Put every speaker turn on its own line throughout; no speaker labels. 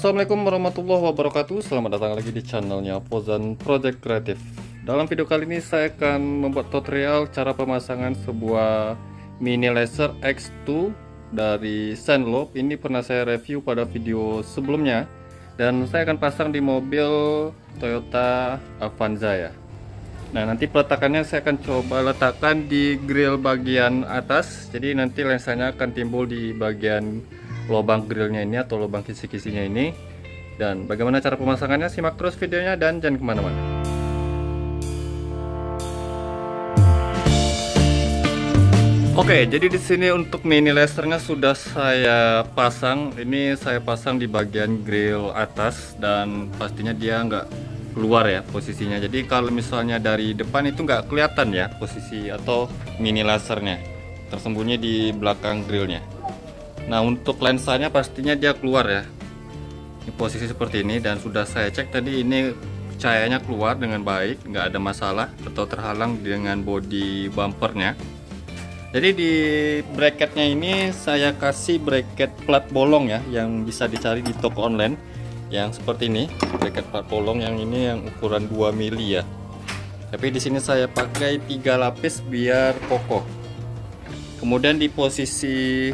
Assalamualaikum warahmatullahi wabarakatuh. Selamat datang lagi di channelnya Fauzan Project Kreatif. Dalam video kali ini saya akan membuat tutorial cara pemasangan sebuah mini laser X2 dari Sunloop. Ini pernah saya review pada video sebelumnya, dan saya akan pasang di mobil Toyota Avanza ya. Nah, nanti peletakannya saya akan coba letakkan di grill bagian atas. Jadi nanti lensanya akan timbul di bagian lubang grillnya ini atau lubang kisi-kisinya ini. Dan bagaimana cara pemasangannya, simak terus videonya dan jangan kemana-mana. Oke, jadi di sini untuk mini lasernya sudah saya pasang. Ini saya pasang di bagian grill atas dan pastinya dia nggak keluar ya posisinya. Jadi kalau misalnya dari depan itu nggak kelihatan ya posisi atau mini lasernya, tersembunyi di belakang grillnya. Nah, untuk lensanya pastinya dia keluar ya. Ini posisi seperti ini, dan sudah saya cek tadi ini cahayanya keluar dengan baik, nggak ada masalah atau terhalang dengan body bumpernya. Jadi di bracketnya ini saya kasih bracket plat bolong ya, yang bisa dicari di toko online yang seperti ini. Bracket plat bolong yang ini yang ukuran 2 mili ya. Tapi di sini saya pakai 3 lapis biar kokoh. Kemudian di posisi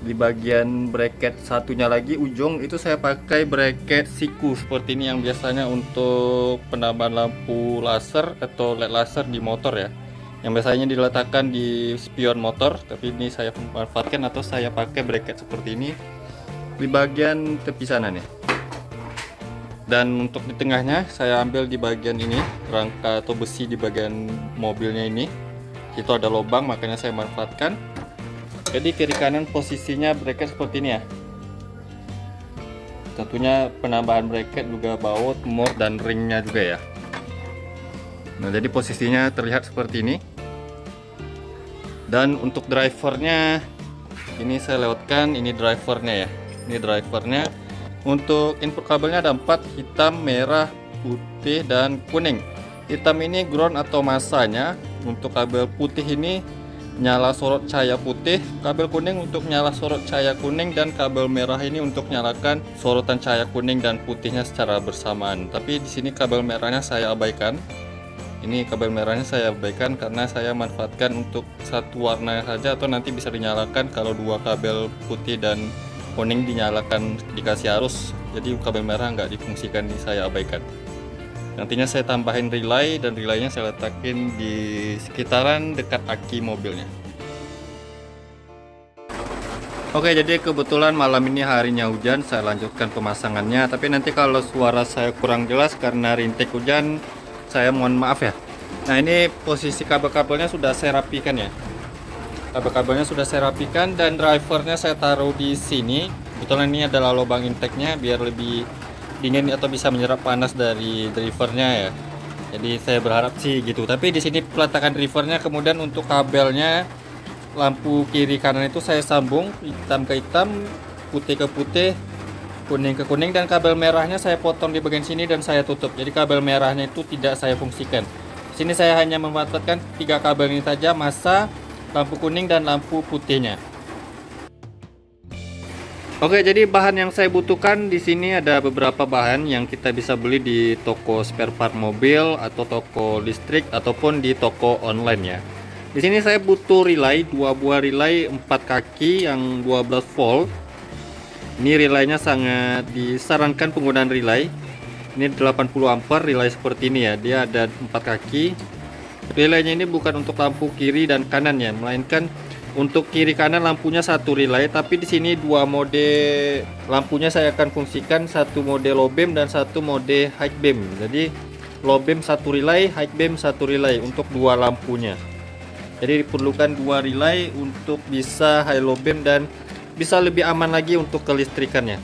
di bagian bracket satunya lagi ujung itu saya pakai bracket siku seperti ini, yang biasanya untuk penambahan lampu laser atau LED laser di motor ya, yang biasanya diletakkan di spion motor. Tapi ini saya manfaatkan atau saya pakai bracket seperti ini di bagian tepi sana nih. Dan untuk di tengahnya saya ambil di bagian ini, rangka atau besi di bagian mobilnya ini, itu ada lubang, makanya saya manfaatkan. Jadi kiri kanan posisinya bracket seperti ini ya. Tentunya penambahan bracket juga baut, mur, dan ringnya juga ya. Nah, jadi posisinya terlihat seperti ini. Dan untuk drivernya ini saya lewatkan, ini drivernya ya. Ini drivernya. Untuk input kabelnya ada 4, hitam, merah, putih, dan kuning. Hitam ini ground atau masanya. Untuk kabel putih ini nyala sorot cahaya putih, kabel kuning untuk nyala sorot cahaya kuning, dan kabel merah ini untuk nyalakan sorotan cahaya kuning dan putihnya secara bersamaan. Tapi di sini kabel merahnya saya abaikan. Ini kabel merahnya saya abaikan karena saya manfaatkan untuk satu warna saja, atau nanti bisa dinyalakan kalau dua kabel putih dan kuning dinyalakan dikasih arus. Jadi kabel merah nggak difungsikan, saya abaikan. Nantinya saya tambahin relay, dan relaynya saya letakin di sekitaran dekat aki mobilnya. Oke, jadi kebetulan malam ini harinya hujan, saya lanjutkan pemasangannya. Tapi nanti kalau suara saya kurang jelas karena rintik hujan, saya mohon maaf ya. Nah, ini posisi kabel-kabelnya sudah saya rapikan ya. Kabel-kabelnya sudah saya rapikan, dan drivernya saya taruh di sini. Kebetulan ini adalah lubang intake-nya biar lebih dingin atau bisa menyerap panas dari drivernya ya. Jadi saya berharap sih gitu. Tapi di sini peletakan drivernya, kemudian untuk kabelnya lampu kiri kanan itu saya sambung hitam ke hitam, putih ke putih, kuning ke kuning, dan kabel merahnya saya potong di bagian sini dan saya tutup. Jadi kabel merahnya itu tidak saya fungsikan. Di sini saya hanya memanfaatkan 3 kabel ini saja, masa, lampu kuning, dan lampu putihnya. Oke, jadi bahan yang saya butuhkan di sini ada beberapa bahan yang kita bisa beli di toko spare part mobil atau toko listrik ataupun di toko online ya. Di sini saya butuh relay, 2 buah relay 4 kaki yang 12 volt. Ini relaynya sangat disarankan penggunaan relay. Ini 80 ampere relay seperti ini ya. Dia ada 4 kaki. Relaynya ini bukan untuk lampu kiri dan kanan ya, melainkan untuk kiri kanan lampunya satu relay. Tapi di sini 2 mode lampunya saya akan fungsikan, satu mode low beam dan satu mode high beam. Jadi low beam 1 relay, high beam 1 relay untuk 2 lampunya. Jadi diperlukan 2 relay untuk bisa high low beam dan bisa lebih aman lagi untuk kelistrikannya.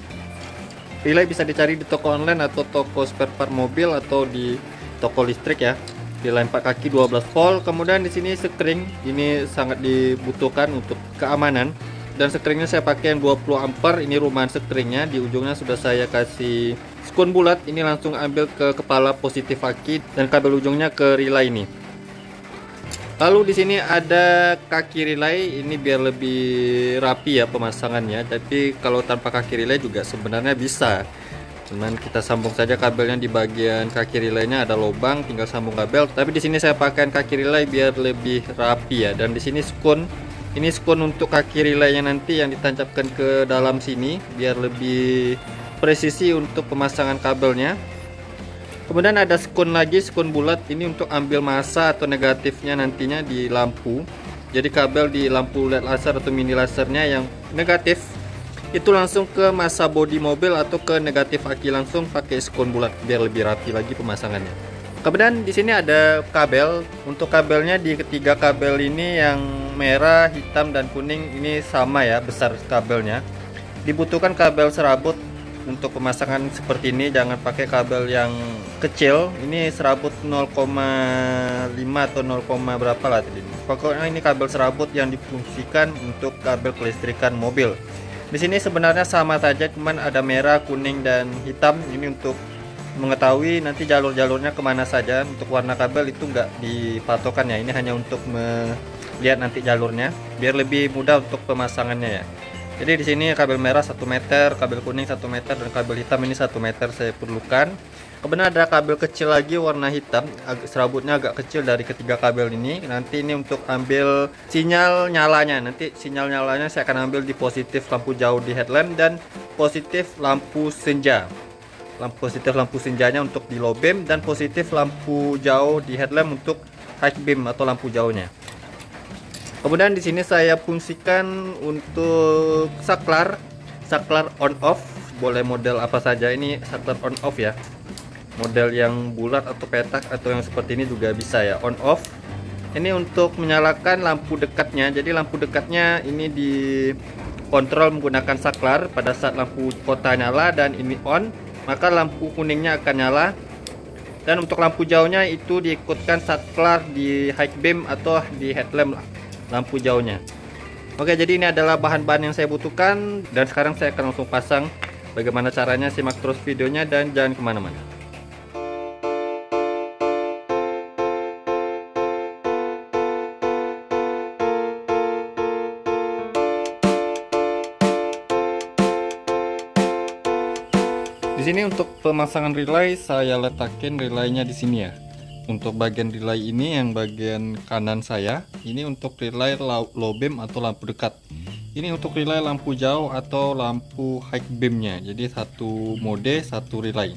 Relay bisa dicari di toko online atau toko spare part mobil atau di toko listrik ya. Relay 4 kaki 12 volt. Kemudian di sini sekring ini sangat dibutuhkan untuk keamanan, dan sekringnya saya pakai yang 20 ampere. Ini rumahan sekringnya, di ujungnya sudah saya kasih skun bulat. Ini langsung ambil ke kepala positif aki dan kabel ujungnya ke relay ini. Lalu di sini ada kaki relay, ini biar lebih rapi ya pemasangannya. Tapi kalau tanpa kaki relay juga sebenarnya bisa. Cuman kita sambung saja kabelnya di bagian kaki relaynya ada lubang, tinggal sambung kabel. Tapi di sini saya pakai kaki relay biar lebih rapi ya. Dan di sini skun, ini skun untuk kaki relaynya nanti yang ditancapkan ke dalam sini biar lebih presisi untuk pemasangan kabelnya. Kemudian ada skun lagi, skun bulat ini untuk ambil massa atau negatifnya nantinya di lampu. Jadi kabel di lampu LED laser atau mini lasernya yang negatif itu langsung ke massa bodi mobil atau ke negatif aki langsung pakai skun bulat biar lebih rapi lagi pemasangannya. Kemudian di sini ada kabel. Untuk kabelnya di ketiga kabel ini yang merah, hitam dan kuning ini sama ya besar kabelnya. Dibutuhkan kabel serabut untuk pemasangan seperti ini, jangan pakai kabel yang kecil. Ini serabut 0,5 atau 0, berapa lah tadi. Pokoknya ini kabel serabut yang difungsikan untuk kabel kelistrikan mobil. Di sini sebenarnya sama saja, cuman ada merah, kuning dan hitam. Ini untuk mengetahui nanti jalur-jalurnya kemana saja. Untuk warna kabel itu enggak dipatokan ya. Ini hanya untuk melihat nanti jalurnya, biar lebih mudah untuk pemasangannya ya. Jadi di sini kabel merah 1 meter, kabel kuning 1 meter, dan kabel hitam ini 1 meter saya perlukan. Kemudian ada kabel kecil lagi warna hitam, serabutnya agak kecil dari ketiga kabel ini. Nanti ini untuk ambil sinyal nyalanya. Nanti sinyal nyalanya saya akan ambil di positif lampu jauh di headlamp dan positif lampu senja. Positif lampu senjanya untuk di low beam dan positif lampu jauh di headlamp untuk high beam atau lampu jauhnya. Kemudian di sini saya fungsikan untuk saklar on off, boleh model apa saja. Ini saklar on off ya, model yang bulat atau petak atau yang seperti ini juga bisa ya, on off. Ini untuk menyalakan lampu dekatnya. Jadi lampu dekatnya ini dikontrol menggunakan saklar. Pada saat lampu kota nyala dan ini on, maka lampu kuningnya akan nyala. Dan untuk lampu jauhnya itu diikutkan saklar di high beam atau di headlamp lampu jauhnya. Oke, jadi ini adalah bahan-bahan yang saya butuhkan, dan sekarang saya akan langsung pasang. Bagaimana caranya, simak terus videonya dan jangan kemana-mana. Di sini untuk pemasangan relay saya letakin relaynya di sini ya. Untuk bagian relay ini yang bagian kanan saya, ini untuk relay low beam atau lampu dekat. Ini untuk relay lampu jauh atau lampu high beamnya. Jadi satu mode, satu relay.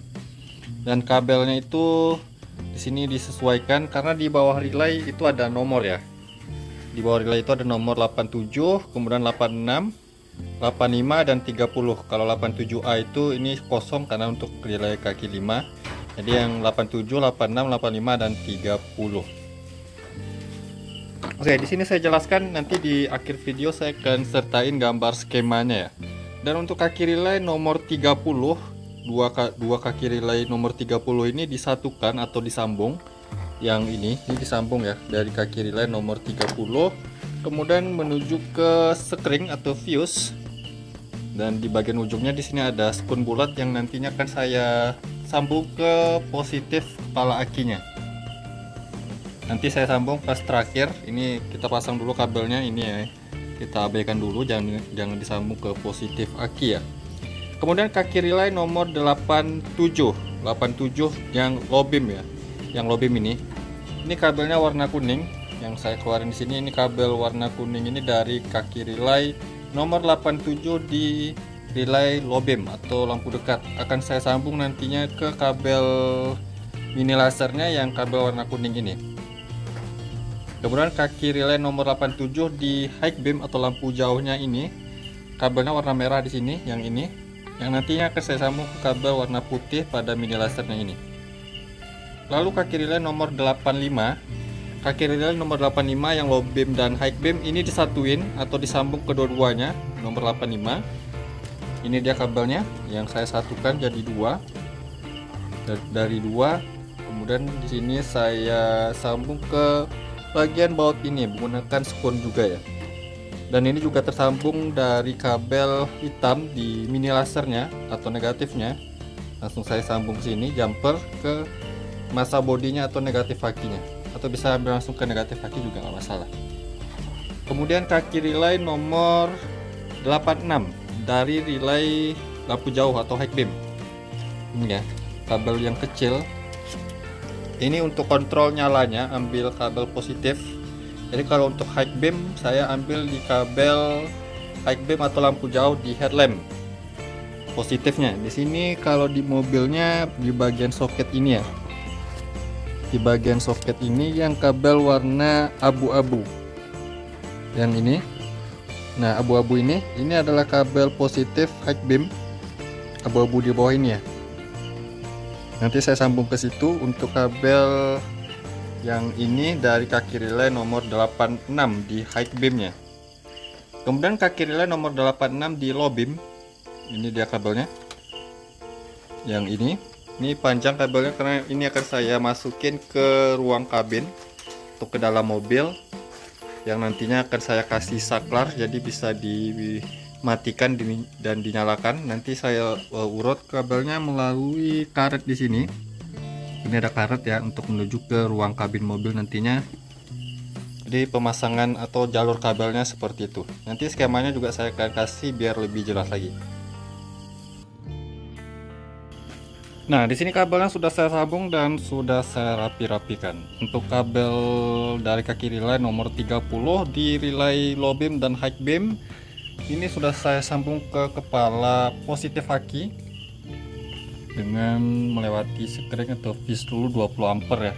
Dan kabelnya itu di sini disesuaikan karena di bawah relay itu ada nomor ya. Di bawah relay itu ada nomor 87, kemudian 86, 85 dan 30. Kalau 87A itu ini kosong karena untuk relay kaki 5. Jadi yang 87, 86, 85 dan 30. Oke, di sini saya jelaskan, nanti di akhir video saya akan sertain gambar skemanya ya. Dan untuk kaki relay nomor 30, dua kaki relay nomor 30 ini disatukan atau disambung. Yang ini disambung ya dari kaki relay nomor 30, kemudian menuju ke sekring atau fuse. Dan di bagian ujungnya di sini ada skun bulat yang nantinya akan saya sambung ke positif kepala akinya. Nanti saya sambung pas terakhir. Ini kita pasang dulu kabelnya ini ya. Kita abaikan dulu, jangan disambung ke positif aki ya. Kemudian kaki relay nomor 87 yang low beam ya. Yang low beam ini kabelnya warna kuning. Yang saya keluarin di sini ini kabel warna kuning ini dari kaki relay nomor 87 di relay low beam atau lampu dekat. Akan saya sambung nantinya ke kabel mini lasernya yang kabel warna kuning ini. Kemudian kaki relay nomor 87 di high beam atau lampu jauhnya ini kabelnya warna merah di sini, yang ini, yang nantinya akan saya sambung ke kabel warna putih pada mini lasernya ini. Lalu kaki relay nomor 85, kaki relay nomor 85 yang low beam dan high beam ini disatuin atau disambung kedua-duanya, nomor 85. Ini dia kabelnya yang saya satukan jadi dua, dari dua. Kemudian di sini saya sambung ke bagian baut ini menggunakan skun juga ya. Dan ini juga tersambung dari kabel hitam di mini lasernya atau negatifnya. Langsung saya sambung sini jumper ke massa bodinya atau negatif akinya, atau bisa ambil langsung ke negatif aki juga nggak masalah. Kemudian kaki relay nomor 86 dari relay lampu jauh atau high beam. ini ya, kabel yang kecil. Ini untuk kontrol nyalanya, ambil kabel positif. Jadi kalau untuk high beam saya ambil di kabel high beam atau lampu jauh di headlamp positifnya. Di sini kalau di mobilnya di bagian soket ini ya, di bagian soket ini yang kabel warna abu-abu yang ini. Nah, abu-abu ini adalah kabel positif high beam, abu-abu di bawah ini ya. Nanti saya sambung ke situ. Untuk kabel yang ini dari kaki relay nomor 86 di high beamnya. Kemudian kaki relay nomor 86 di low beam. Ini dia kabelnya. Yang ini panjang kabelnya karena ini akan saya masukin ke ruang kabin untuk ke dalam mobil, yang nantinya akan saya kasih saklar jadi bisa dimatikan dan dinyalakan. Nanti saya urut kabelnya melalui karet di sini. Ini ada karet ya untuk menuju ke ruang kabin mobil nantinya. Jadi pemasangan atau jalur kabelnya seperti itu. Nanti skemanya juga saya akan kasih biar lebih jelas lagi. Nah, di sini kabelnya sudah saya sambung dan sudah saya rapi-rapikan. Untuk kabel dari kaki relay nomor 30 di relay low beam dan high beam, ini sudah saya sambung ke kepala positif aki dengan melewati sekring atau fuse dulu 20 ampere ya.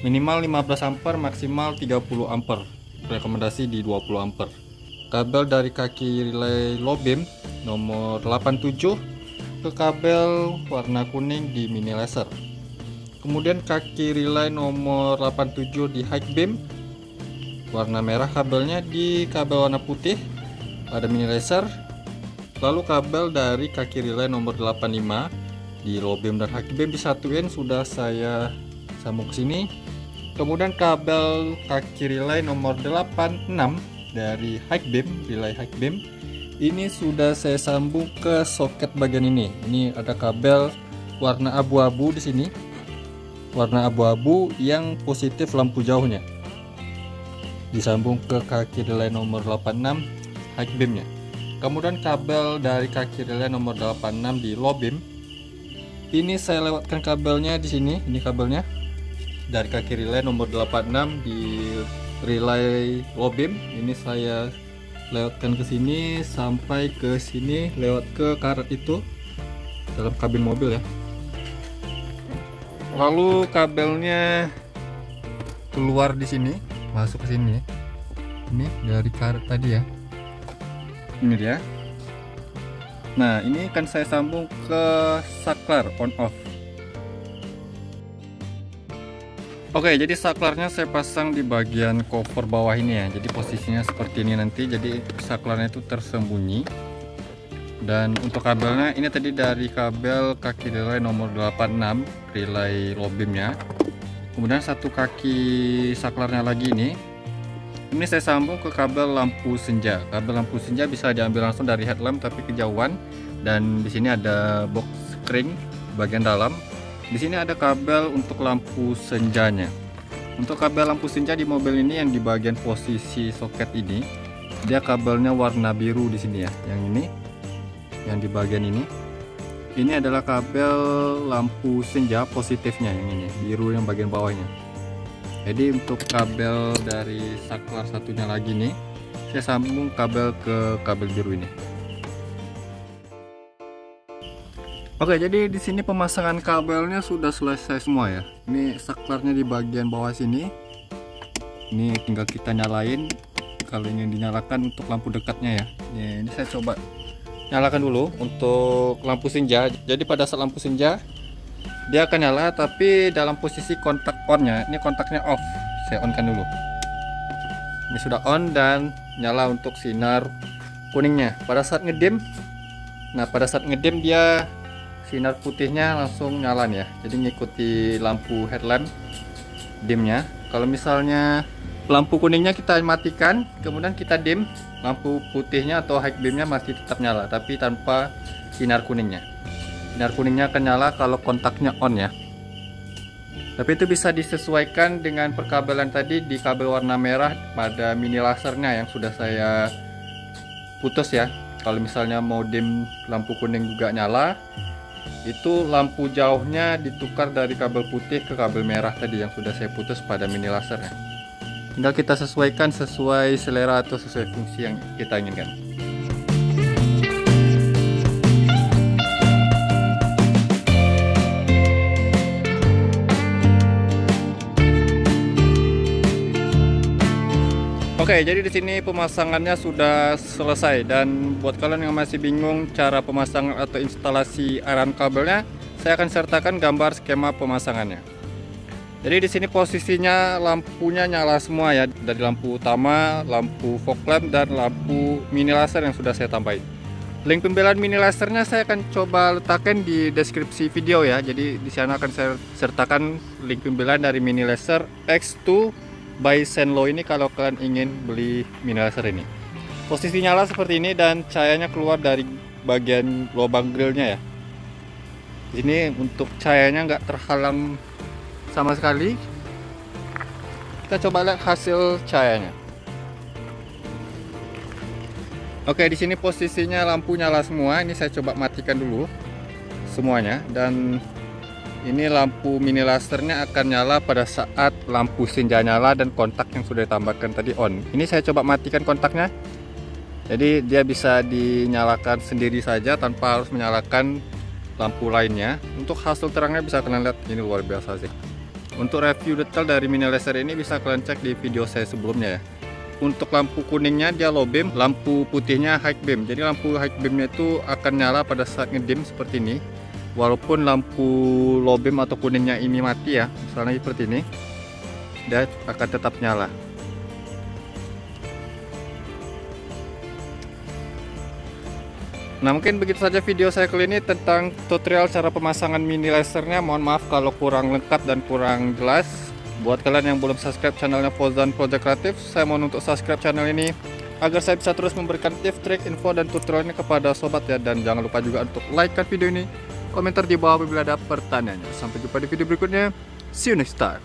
Minimal 15 ampere, maksimal 30 ampere. Rekomendasi di 20 ampere. Kabel dari kaki relay low beam nomor 87 ke kabel warna kuning di mini laser. Kemudian kaki relay nomor 87 di high beam warna merah, kabelnya di kabel warna putih pada mini laser. Lalu kabel dari kaki relay nomor 85 di low beam dan high beam disatuin, sudah saya sambung ke sini. Kemudian kabel kaki relay nomor 86 dari high beam, relay high beam, ini sudah saya sambung ke soket bagian ini. Ini ada kabel warna abu-abu di sini, warna abu-abu yang positif lampu jauhnya, disambung ke kaki relay nomor 86 high beamnya. Kemudian kabel dari kaki relay nomor 86 di low beam, ini saya lewatkan kabelnya di sini. Ini kabelnya dari kaki relay nomor 86 di relay low beam, ini saya lewatkan ke sini sampai ke sini, lewat ke karet itu dalam kabin mobil ya. Lalu kabelnya keluar di sini, masuk ke sini. Ini dari karet tadi ya. Ini dia. Nah, ini akan saya sambung ke saklar on off. Oke, jadi saklarnya saya pasang di bagian cover bawah ini ya. Jadi posisinya seperti ini nanti. Jadi saklarnya itu tersembunyi. Dan untuk kabelnya ini tadi dari kabel kaki relay nomor 86 relay low beamnya. Kemudian satu kaki saklarnya lagi ini saya sambung ke kabel lampu senja. Kabel lampu senja bisa diambil langsung dari headlamp tapi kejauhan. Dan di sini ada box spring bagian dalam. Di sini ada kabel untuk lampu senjanya. Untuk kabel lampu senja di mobil ini yang di bagian posisi soket ini, dia kabelnya warna biru di sini ya. Yang ini, yang di bagian ini adalah kabel lampu senja positifnya, yang ini biru yang bagian bawahnya. Jadi untuk kabel dari saklar satunya lagi nih, saya sambung kabel ke kabel biru ini. Oke, jadi di sini pemasangan kabelnya sudah selesai semua ya. Ini saklarnya di bagian bawah sini. Ini tinggal kita nyalain. Kalau ingin dinyalakan untuk lampu dekatnya ya. Ini saya coba nyalakan dulu untuk lampu senja. Jadi pada saat lampu senja dia akan nyala, tapi dalam posisi kontak onnya. Ini kontaknya off. Saya on kan dulu. Ini sudah on dan nyala untuk sinar kuningnya. Pada saat ngedim, dia sinar putihnya langsung nyala ya. Jadi ngikuti lampu headlamp dimnya. Kalau misalnya lampu kuningnya kita matikan, kemudian kita dim, lampu putihnya atau high beamnya masih tetap nyala, tapi tanpa sinar kuningnya. Sinar kuningnya akan nyala kalau kontaknya on ya. Tapi itu bisa disesuaikan dengan perkabelan tadi di kabel warna merah pada mini lasernya yang sudah saya putus ya. Kalau misalnya mau dim lampu kuning juga nyala, itu lampu jauhnya ditukar dari kabel putih ke kabel merah tadi yang sudah saya putus pada mini lasernya. Tinggal kita sesuaikan sesuai selera atau sesuai fungsi yang kita inginkan. Oke, jadi di sini pemasangannya sudah selesai, dan buat kalian yang masih bingung cara pemasangan atau instalasi aliran kabelnya, saya akan sertakan gambar skema pemasangannya. Jadi di sini posisinya lampunya nyala semua ya, dari lampu utama, lampu fog lamp, dan lampu mini laser yang sudah saya tambahin. Link pembelaan mini lasernya saya akan coba letakkan di deskripsi video ya. Jadi di sana akan saya sertakan link pembelaan dari mini laser X2 by Senlo ini kalau kalian ingin beli mini laser ini. Posisi nyala seperti ini dan cahayanya keluar dari bagian lubang grillnya ya. Ini untuk cahayanya nggak terhalang sama sekali. Kita coba lihat hasil cahayanya. Oke, di sini posisinya lampu nyala semua. Ini saya coba matikan dulu semuanya, dan ini lampu mini lasernya akan nyala pada saat lampu senja nyala dan kontak yang sudah ditambahkan tadi on. Ini saya coba matikan kontaknya. Jadi dia bisa dinyalakan sendiri saja tanpa harus menyalakan lampu lainnya. Untuk hasil terangnya bisa kalian lihat, ini luar biasa sih. Untuk review detail dari mini laser ini bisa kalian cek di video saya sebelumnya ya. Untuk lampu kuningnya dia low beam, lampu putihnya high beam. Jadi lampu high beamnya itu akan nyala pada saat ngedim seperti ini. Walaupun lampu low beam atau kuningnya ini mati ya, misalnya seperti ini, dia akan tetap nyala. Nah, mungkin begitu saja video saya kali ini tentang tutorial cara pemasangan mini lasernya. Mohon maaf kalau kurang lengkap dan kurang jelas. Buat kalian yang belum subscribe channelnya Fauzan Project Kreatif, saya mohon untuk subscribe channel ini agar saya bisa terus memberikan tips, trik, info, dan tutorialnya kepada sobat ya. Dan jangan lupa juga untuk like video ini, komentar di bawah apabila ada pertanyaannya. Sampai jumpa di video berikutnya. See you next time.